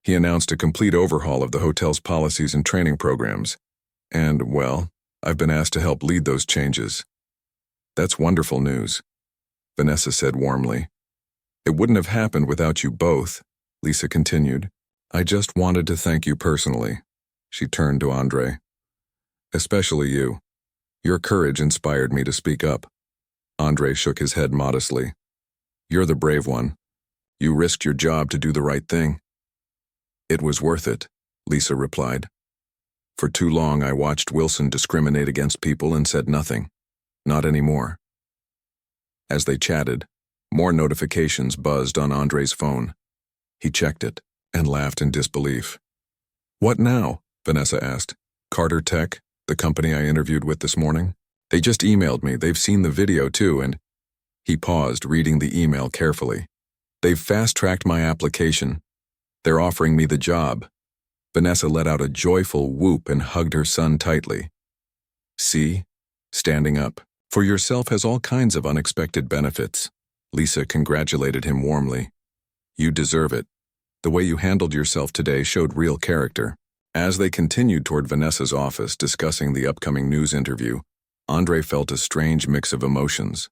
He announced a complete overhaul of the hotel's policies and training programs. And, well, I've been asked to help lead those changes. That's wonderful news, Vanessa said warmly. It wouldn't have happened without you both, Lisa continued. I just wanted to thank you personally. She turned to Andre. Especially you. Your courage inspired me to speak up. Andre shook his head modestly. You're the brave one. You risked your job to do the right thing. It was worth it, Lisa replied. For too long I watched Wilson discriminate against people and said nothing. Not anymore. As they chatted, more notifications buzzed on Andre's phone. He checked it and laughed in disbelief. What now? Vanessa asked. Carter Tech, the company I interviewed with this morning. They just emailed me. They've seen the video too, and... He paused, reading the email carefully. They've fast-tracked my application. They're offering me the job. Vanessa let out a joyful whoop and hugged her son tightly. See? Standing up for yourself has all kinds of unexpected benefits. Lisa congratulated him warmly. You deserve it. The way you handled yourself today showed real character. As they continued toward Vanessa's office discussing the upcoming news interview, Andre felt a strange mix of emotions.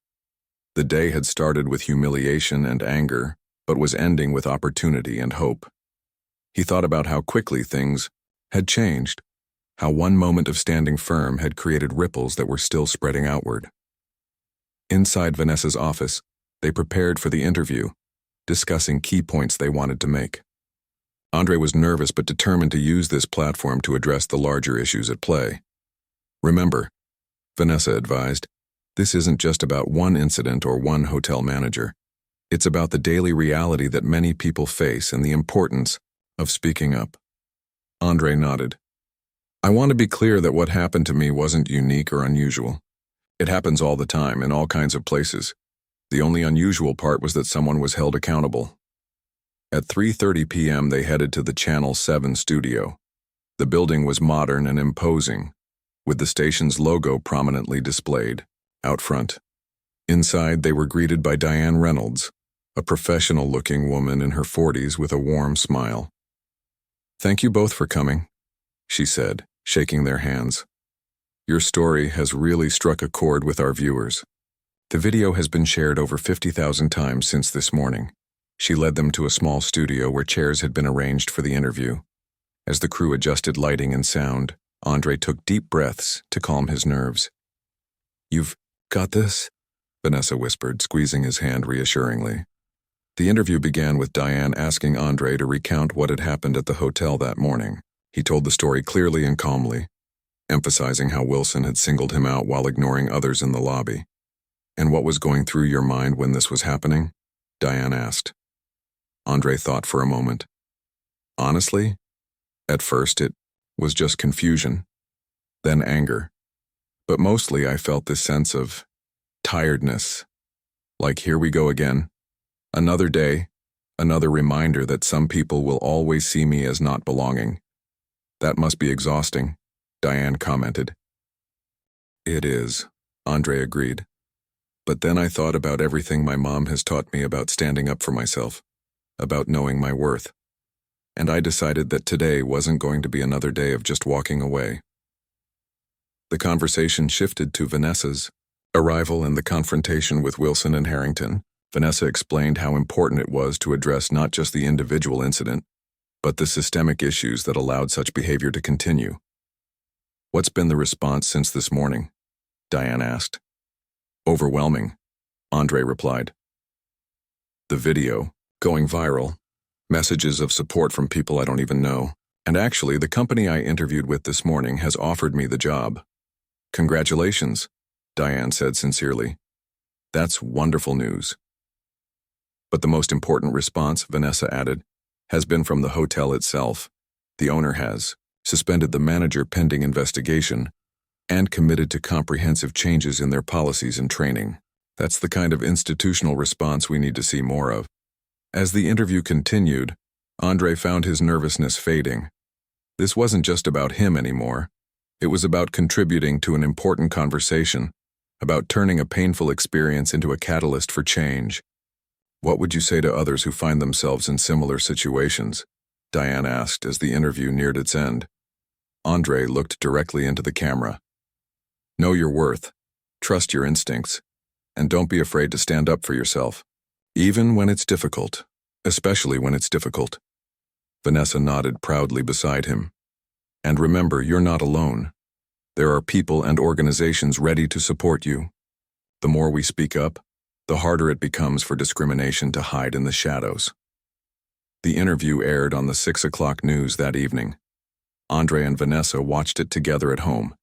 The day had started with humiliation and anger, but was ending with opportunity and hope. He thought about how quickly things had changed, how one moment of standing firm had created ripples that were still spreading outward. Inside Vanessa's office, they prepared for the interview, discussing key points they wanted to make. Andre was nervous but determined to use this platform to address the larger issues at play. Remember, Vanessa advised, this isn't just about one incident or one hotel manager. It's about the daily reality that many people face and the importance of speaking up. Andre nodded. I want to be clear that what happened to me wasn't unique or unusual. It happens all the time in all kinds of places. The only unusual part was that someone was held accountable. At 3:30 p.m. they headed to the Channel 7 studio. The building was modern and imposing, with the station's logo prominently displayed out front. Inside, they were greeted by Diane Reynolds, a professional-looking woman in her 40s with a warm smile. Thank you both for coming, she said, shaking their hands. Your story has really struck a chord with our viewers. The video has been shared over 50,000 times since this morning. She led them to a small studio where chairs had been arranged for the interview. As the crew adjusted lighting and sound, Andre took deep breaths to calm his nerves. You've got this? Vanessa whispered, squeezing his hand reassuringly. The interview began with Diane asking Andre to recount what had happened at the hotel that morning. He told the story clearly and calmly, emphasizing how Wilson had singled him out while ignoring others in the lobby. And what was going through your mind when this was happening? Diane asked. Andre thought for a moment. Honestly, at first it was just confusion, then anger. But mostly I felt this sense of tiredness. Like, here we go again. Another day, another reminder that some people will always see me as not belonging. That must be exhausting, Diane commented. It is, Andre agreed. But then I thought about everything my mom has taught me about standing up for myself, about knowing my worth. And I decided that today wasn't going to be another day of just walking away. The conversation shifted to Vanessa's arrival and the confrontation with Wilson and Harrington. Vanessa explained how important it was to address not just the individual incident, but the systemic issues that allowed such behavior to continue. What's been the response since this morning? Diane asked. Overwhelming, Andre replied. The video, going viral, messages of support from people I don't even know. And actually, the company I interviewed with this morning has offered me the job. Congratulations, Diane said sincerely. That's wonderful news. But the most important response, Vanessa added, has been from the hotel itself. The owner has suspended the manager pending investigation and committed to comprehensive changes in their policies and training. That's the kind of institutional response we need to see more of. As the interview continued, Andre found his nervousness fading. This wasn't just about him anymore. It was about contributing to an important conversation, about turning a painful experience into a catalyst for change. What would you say to others who find themselves in similar situations? Diane asked as the interview neared its end. Andre looked directly into the camera. Know your worth, trust your instincts, and don't be afraid to stand up for yourself, even when it's difficult, especially when it's difficult. Vanessa nodded proudly beside him. And remember, you're not alone. There are people and organizations ready to support you. The more we speak up, the harder it becomes for discrimination to hide in the shadows. The interview aired on the 6 o'clock news that evening. Andre and Vanessa watched it together at home,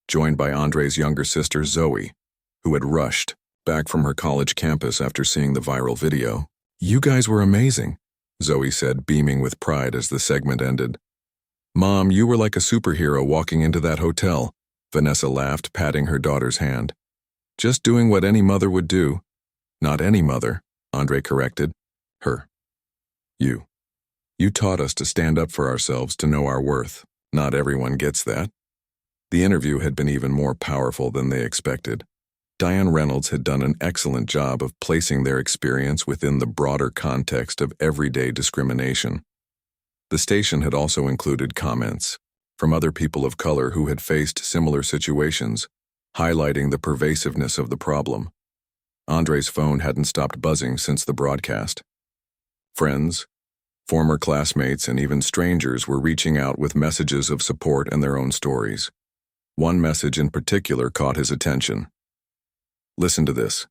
joined by Andre's younger sister Zoe, who had rushed back from her college campus after seeing the viral video. You guys were amazing, Zoe said, beaming with pride as the segment ended. Mom, you were like a superhero walking into that hotel, Vanessa laughed, patting her daughter's hand. Just doing what any mother would do. Not any mother, Andre corrected. Her. You. You taught us to stand up for ourselves, to know our worth. Not everyone gets that. The interview had been even more powerful than they expected. Diane Reynolds had done an excellent job of placing their experience within the broader context of everyday discrimination. The station had also included comments from other people of color who had faced similar situations, highlighting the pervasiveness of the problem. Andre's phone hadn't stopped buzzing since the broadcast. Friends, former classmates, and even strangers were reaching out with messages of support and their own stories. One message in particular caught his attention. Listen to this,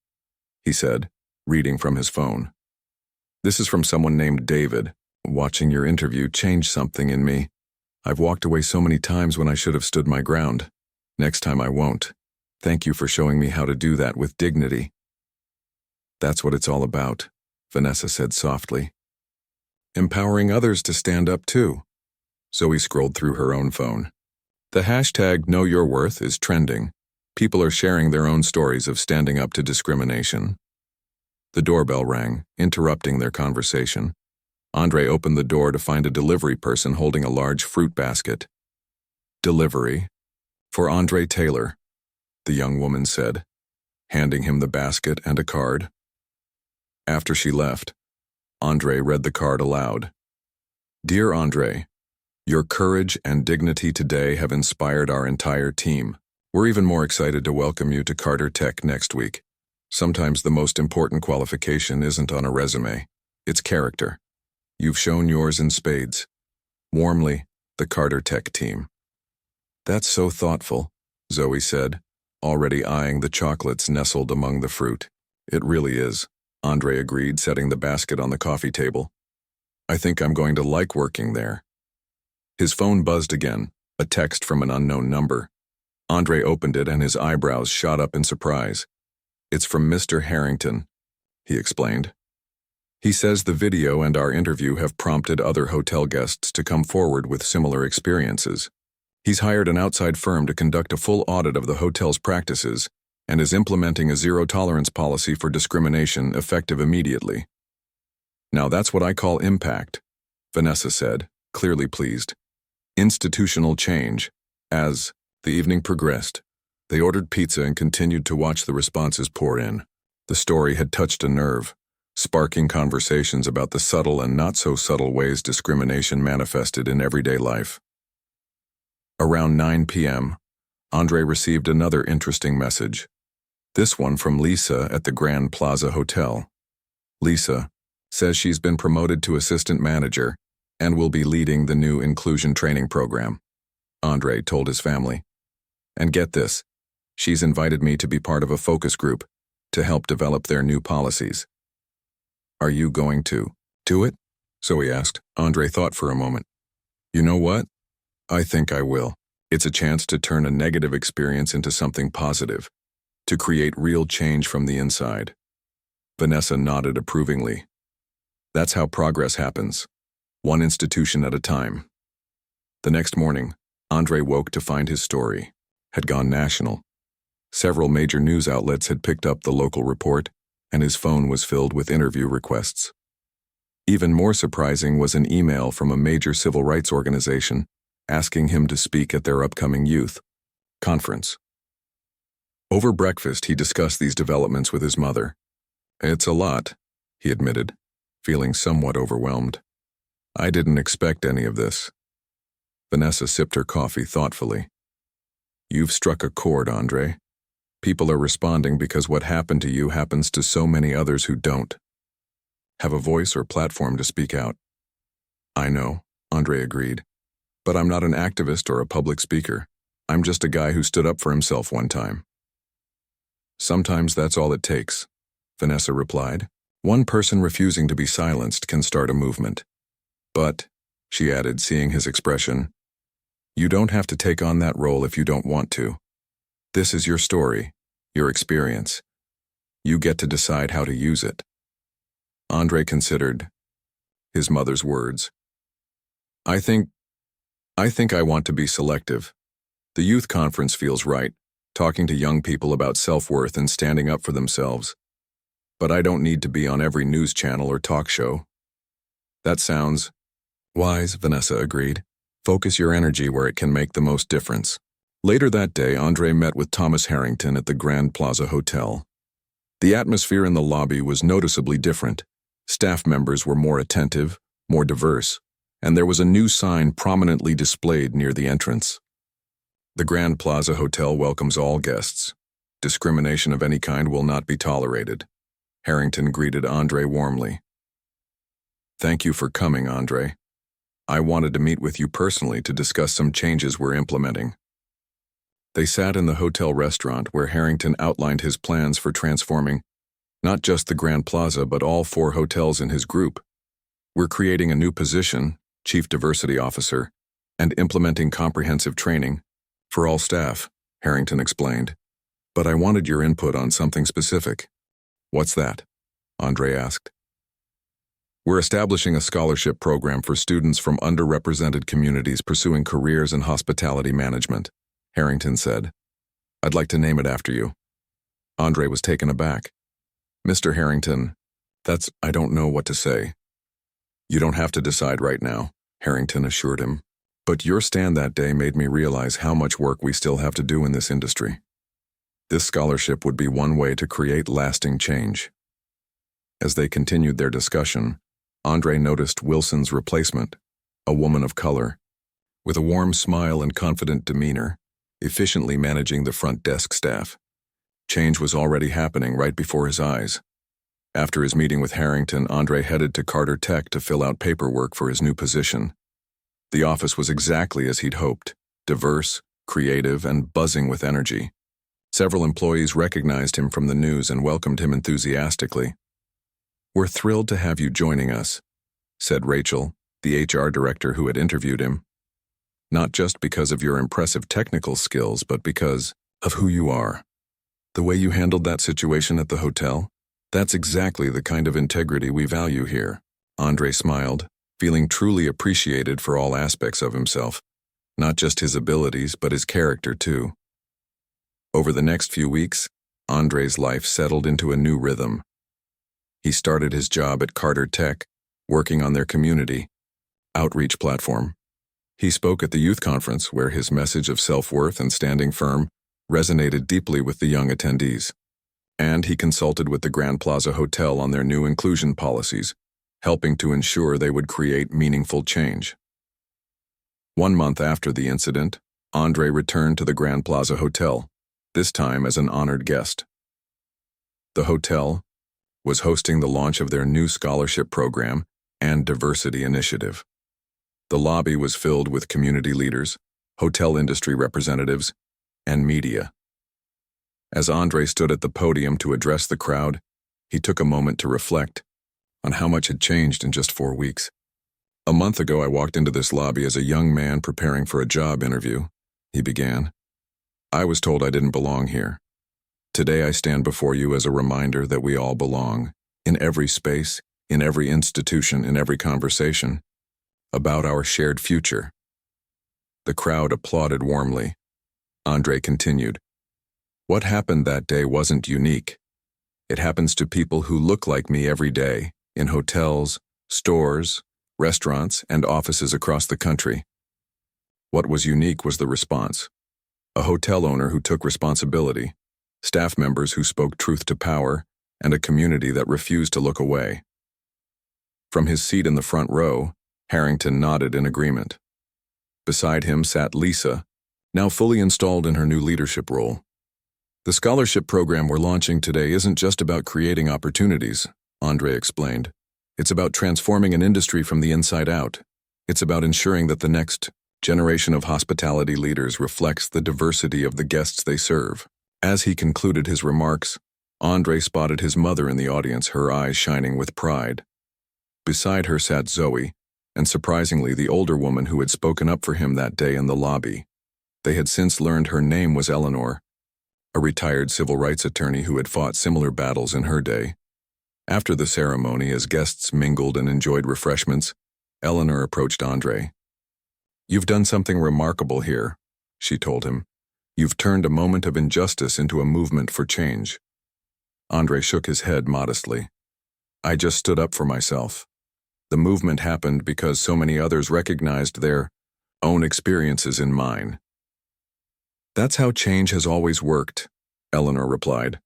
he said, reading from his phone. This is from someone named David. Watching your interview changed something in me. I've walked away so many times when I should have stood my ground. Next time I won't. Thank you for showing me how to do that with dignity. That's what it's all about, Vanessa said softly. Empowering others to stand up too. Zoe scrolled through her own phone. The hashtag Know Your Worth is trending. People are sharing their own stories of standing up to discrimination. The doorbell rang, interrupting their conversation. Andre opened the door to find a delivery person holding a large fruit basket. Delivery? For Andre Taylor, the young woman said, handing him the basket and a card. After she left, Andre read the card aloud. Dear Andre, your courage and dignity today have inspired our entire team. We're even more excited to welcome you to Carter Tech next week. Sometimes the most important qualification isn't on a resume, it's character. You've shown yours in spades. Warmly, the Carter Tech team. That's so thoughtful, Zoe said, already eyeing the chocolates nestled among the fruit. It really is, Andre agreed, setting the basket on the coffee table. I think I'm going to like working there. His phone buzzed again, a text from an unknown number. Andre opened it and his eyebrows shot up in surprise. It's from Mr. Harrington, he explained. He says the video and our interview have prompted other hotel guests to come forward with similar experiences. He's hired an outside firm to conduct a full audit of the hotel's practices and is implementing a zero-tolerance policy for discrimination effective immediately. Now that's what I call impact, Vanessa said, clearly pleased. Institutional change. As the evening progressed, they ordered pizza and continued to watch the responses pour in. The story had touched a nerve, sparking conversations about the subtle and not-so-subtle ways discrimination manifested in everyday life. Around 9 p.m., Andre received another interesting message. This one from Lisa at the Grand Plaza Hotel. Lisa says she's been promoted to assistant manager and will be leading the new inclusion training program, Andre told his family. And get this, she's invited me to be part of a focus group to help develop their new policies. Are you going to do it? Zoe asked. Andre thought for a moment. You know what? I think I will. It's a chance to turn a negative experience into something positive, to create real change from the inside. Vanessa nodded approvingly. That's how progress happens, one institution at a time. The next morning, Andre woke to find his story had gone national. Several major news outlets had picked up the local report, and his phone was filled with interview requests. Even more surprising was an email from a major civil rights organization asking him to speak at their upcoming youth conference. Over breakfast, he discussed these developments with his mother. "It's a lot," he admitted, feeling somewhat overwhelmed. "I didn't expect any of this." Vanessa sipped her coffee thoughtfully. "You've struck a chord, Andre. People are responding because what happened to you happens to so many others who don't have a voice or platform to speak out." "I know," Andre agreed. "But I'm not an activist or a public speaker. I'm just a guy who stood up for himself one time." "Sometimes that's all it takes," Vanessa replied. "One person refusing to be silenced can start a movement. But," she added, seeing his expression, "you don't have to take on that role if you don't want to. This is your story, your experience. You get to decide how to use it." Andre considered his mother's words. I think I want to be selective. The youth conference feels right, talking to young people about self-worth and standing up for themselves. But I don't need to be on every news channel or talk show." "That sounds wise," Vanessa agreed. "Focus your energy where it can make the most difference." Later that day, Andre met with Thomas Harrington at the Grand Plaza Hotel. The atmosphere in the lobby was noticeably different. Staff members were more attentive, more diverse, and there was a new sign prominently displayed near the entrance. "The Grand Plaza Hotel welcomes all guests. Discrimination of any kind will not be tolerated." Harrington greeted Andre warmly. "Thank you for coming, Andre. I wanted to meet with you personally to discuss some changes we're implementing." They sat in the hotel restaurant where Harrington outlined his plans for transforming not just the Grand Plaza but all 4 hotels in his group. "We're creating a new position, Chief Diversity Officer, and implementing comprehensive training for all staff," Harrington explained. "But I wanted your input on something specific." "What's that?" Andre asked. "We're establishing a scholarship program for students from underrepresented communities pursuing careers in hospitality management," Harrington said. "I'd like to name it after you." Andre was taken aback. "Mr. Harrington, I don't know what to say." "You don't have to decide right now," Harrington assured him. "But your stand that day made me realize how much work we still have to do in this industry. This scholarship would be one way to create lasting change." As they continued their discussion, Andre noticed Wilson's replacement, a woman of color, with a warm smile and confident demeanor, efficiently managing the front desk staff. Change was already happening right before his eyes. After his meeting with Harrington, Andre headed to Carter Tech to fill out paperwork for his new position. The office was exactly as he'd hoped, diverse, creative, and buzzing with energy. Several employees recognized him from the news and welcomed him enthusiastically. "We're thrilled to have you joining us," said Rachel, the HR director who had interviewed him. "Not just because of your impressive technical skills, but because of who you are. The way you handled that situation at the hotel, that's exactly the kind of integrity we value here." Andre smiled, feeling truly appreciated for all aspects of himself, not just his abilities, but his character too. Over the next few weeks, Andre's life settled into a new rhythm. He started his job at Carter Tech, working on their community outreach platform. He spoke at the youth conference where his message of self-worth and standing firm resonated deeply with the young attendees. And he consulted with the Grand Plaza Hotel on their new inclusion policies, helping to ensure they would create meaningful change. 1 month after the incident, Andre returned to the Grand Plaza Hotel, this time as an honored guest. The hotel was hosting the launch of their new scholarship program and diversity initiative. The lobby was filled with community leaders, hotel industry representatives, and media. As Andre stood at the podium to address the crowd, he took a moment to reflect on how much had changed in just 4 weeks. "A month ago, I walked into this lobby as a young man preparing for a job interview," he began. "I was told I didn't belong here. Today, I stand before you as a reminder that we all belong, in every space, in every institution, in every conversation, about our shared future." The crowd applauded warmly. Andre continued, "What happened that day wasn't unique. It happens to people who look like me every day, in hotels, stores, restaurants, and offices across the country. What was unique was the response. A hotel owner who took responsibility, staff members who spoke truth to power, and a community that refused to look away. From his seat in the front row, Harrington nodded in agreement. Beside him sat Lisa, now fully installed in her new leadership role. The scholarship program we're launching today isn't just about creating opportunities, Andre explained. It's about transforming an industry from the inside out. It's about ensuring that the next generation of hospitality leaders reflects the diversity of the guests they serve. As he concluded his remarks, Andre spotted his mother in the audience, her eyes shining with pride. Beside her sat Zoe, and surprisingly the older woman who had spoken up for him that day in the lobby. They had since learned her name was Eleanor, a retired civil rights attorney who had fought similar battles in her day. After the ceremony, as guests mingled and enjoyed refreshments, Eleanor approached Andre. "You've done something remarkable here," she told him. "You've turned a moment of injustice into a movement for change." Andre shook his head modestly. "I just stood up for myself. The movement happened because so many others recognized their own experiences in mine." "That's how change has always worked," Eleanor replied.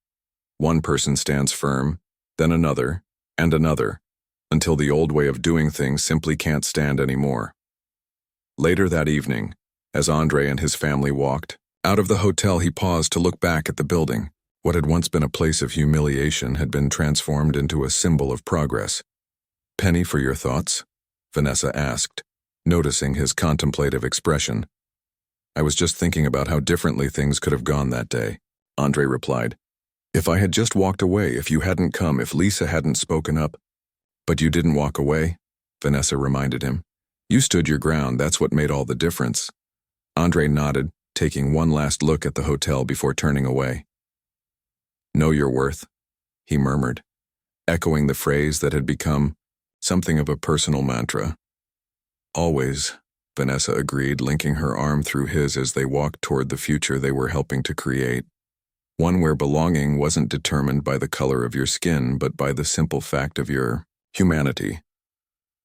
"One person stands firm, then another, and another, until the old way of doing things simply can't stand anymore." Later that evening, as Andre and his family walked out of the hotel, he paused to look back at the building. What had once been a place of humiliation had been transformed into a symbol of progress. "Penny, for your thoughts?" Vanessa asked, noticing his contemplative expression. "I was just thinking about how differently things could have gone that day," Andre replied. "If I had just walked away, if you hadn't come, if Lisa hadn't spoken up." "But you didn't walk away," Vanessa reminded him. "You stood your ground, that's what made all the difference." Andre nodded, taking one last look at the hotel before turning away. "Know your worth," he murmured, echoing the phrase that had become something of a personal mantra. "Always," Vanessa agreed, linking her arm through his as they walked toward the future they were helping to create. One where belonging wasn't determined by the color of your skin, but by the simple fact of your humanity.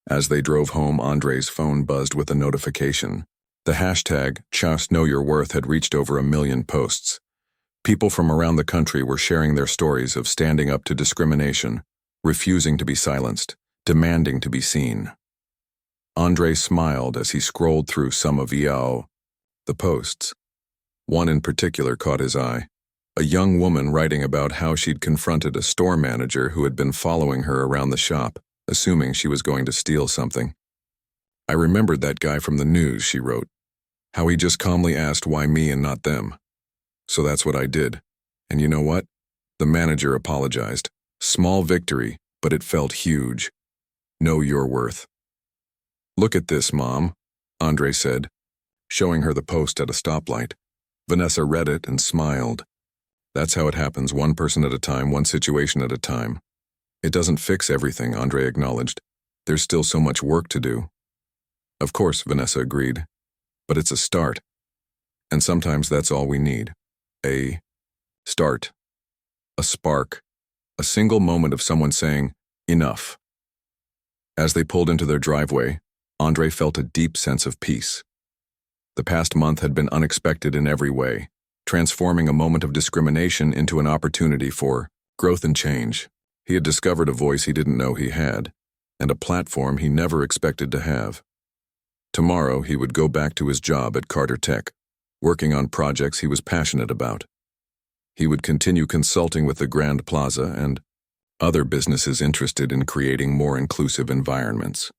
As they drove home, Andre's phone buzzed with a notification. The hashtag #ChastKnowYourWorth had reached over 1 million posts. People from around the country were sharing their stories of standing up to discrimination, refusing to be silenced, demanding to be seen. Andre smiled as he scrolled through some of the posts. One in particular caught his eye. A young woman writing about how she'd confronted a store manager who had been following her around the shop, assuming she was going to steal something. "I remembered that guy from the news," she wrote. "How he just calmly asked why me and not them. So that's what I did. And you know what? The manager apologized. Small victory, but it felt huge. Know your worth." "Look at this, Mom," Andre said, showing her the post at a stoplight. Vanessa read it and smiled. "That's how it happens, one person at a time, one situation at a time." "It doesn't fix everything," Andre acknowledged. "There's still so much work to do." "Of course," Vanessa agreed. "But it's a start. And sometimes that's all we need. A start. A spark. A single moment of someone saying, 'Enough.'" As they pulled into their driveway, Andre felt a deep sense of peace. The past month had been unexpected in every way, transforming a moment of discrimination into an opportunity for growth and change. He had discovered a voice he didn't know he had, and a platform he never expected to have. Tomorrow he would go back to his job at Carter Tech, working on projects he was passionate about. He would continue consulting with the Grand Plaza and other businesses interested in creating more inclusive environments.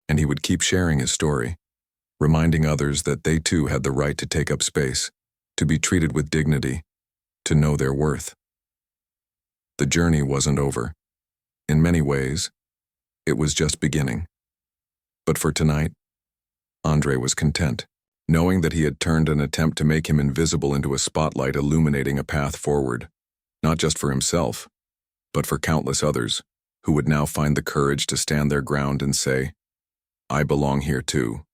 And he would keep sharing his story, reminding others that they too had the right to take up space, to be treated with dignity, to know their worth. The journey wasn't over. In many ways, it was just beginning. But for tonight, Andre was content, knowing that he had turned an attempt to make him invisible into a spotlight illuminating a path forward, not just for himself, but for countless others who would now find the courage to stand their ground and say, "I belong here too."